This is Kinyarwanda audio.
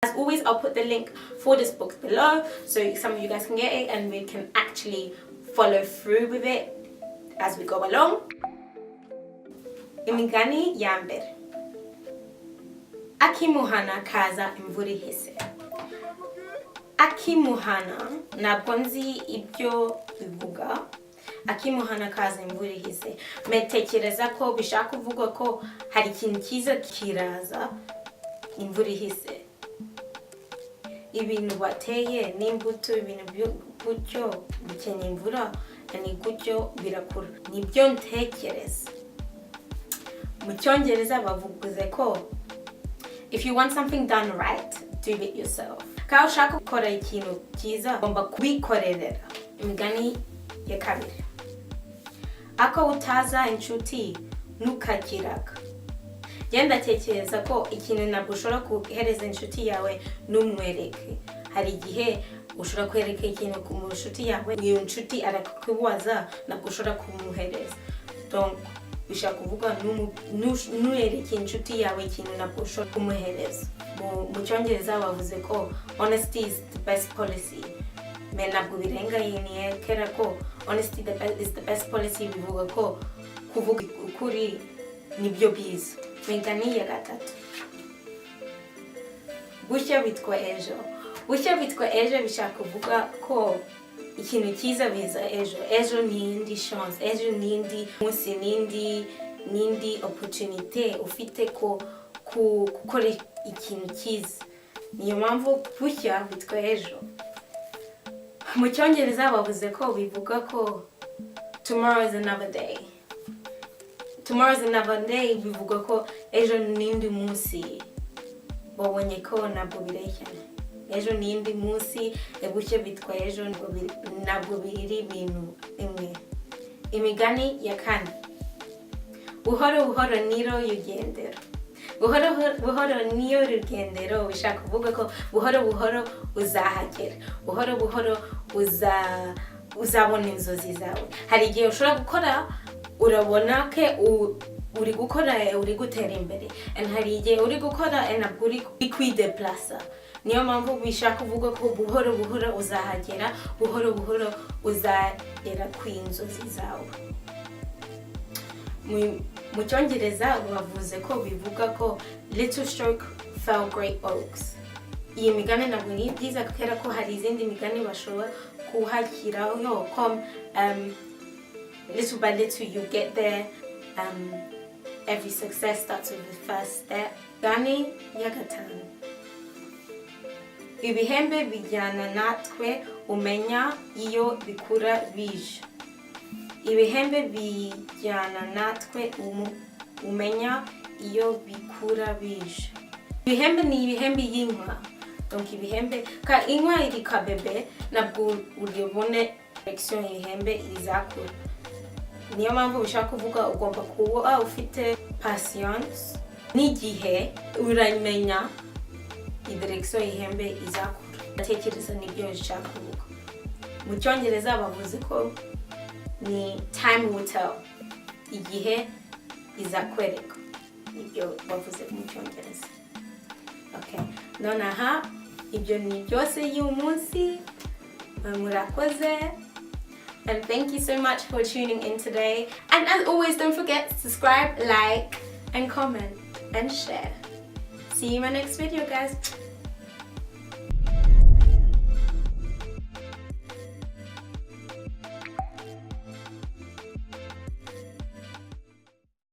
As always, I'll put the link for this book below so some of you guys can get it and we can actually follow through with it as we go along. Imigani ya mbere. Akimuhana kaza imvura ihise. Akimuhana ntabwo nzi ibyo bivuga. Akimuhana kaza imvura ihise. Metekereza ko bishaka kuvuga ko hari ikintu cyiza kiraza imvura ihise. Ibintu bateye n'imbuto ibintu gutyo bikeneye imvura ni gutyo birakura. Nibyo ntekereza. Mu Cyongereza bavuze ko if you want something done right, do it yourself. Ka ushaka gukora ikintu cyiza ugomba kubikorera. Imigani ya kabiri. Ako utaza inshuti ntukakiraga. Genda tekereza ko ikintu ntabwo ushobora kuhereza inshuti yawe n'umwereke. Hari igihe ushobora kwereka ikintu ku nshuti yawe iyo nshuti arakubaza ntabwo ushobora kumuhereza. Donc bishaka kuvuga ntuhereke inshuti yawe ikintu ntabwo ushobora kumuhereza. Mu Cyongereza bavuze ko honesty is the best policy. Me ntabwo birenga yiniye kera ko honesty is the best policy bivuga ko kuvuga ukuri nibyo byiza. Imigani ya gatatu. Bushya bitwa ejo. Bushya bitwa ejo bishaka kuvuga ko ikintu cyiza biza ejo. Ejo ni indi chance. Ejo ni indi munsi n'indi opportunity ufite ko gukora ikintu cyiza. Niyo mpamvu bushya bitwa ejo. Mu Cyongereza bavuze ko bivuga ko tomorrow is another day. Tomorrow is another day bivuga ko ejo n'indi munsi. Babonye ko ntabwo bireshya. Ejo n'indi munsi bushya bitwa ejo ntabwo biri ibintu imwe. Imigani ya kane. Buhoro buhoro niyo rugendero. Buhoro buhoro niyo rugendero bishaka kuvuga ko buhoro buhoro uzahagera. Buhoro buhoro uzabona inzozi zawe. Hari igihe ushobora gukora urabona ke uri gukora uri gutera imbere. Hari igihe uri gukora ntabwo uri kwideplaza. Niyo mpamvu bishaka kuvuga ko buhoro buhoro uzahagera. Buhoro buhoro uzagera ku inzozi zawe. Mu Cyongereza bavuze ko bivuga ko little stroke fell great oaks. Iyi migani ntabwo ni byiza kubera ko hari izindi migani bashobora kuhashyiraho ko little by little you get there. Every success starts with the first step. Imigani ya gatanu. Ibihembe bijyana natwe umenya iyo bikura bije. Ibihembe bijyana natwe umenya iyo bikura bije. Ibihembe ni ibihembe y'inka. Donc ibihembe ka inka iri ka bebe nabwo uribone direction ibihembe izakura. Niyo mpamvu bishaka kuvuga ugomba kuba ufite patience n'igihe uramenya direction ihembe izakura. Atekereza nibyo bishaka kuvuga. Mu Cyongereza bavuze ko ni time will tell. Igihe izakwereka. Ibyo bavuze mu Cyongereza. Okay. Nonaha ibyo ni byose y'uyu munsi. Murakoze. And thank you so much for tuning in today. And as always, don't forget to subscribe, like, and comment, and share. See you in my next video, guys.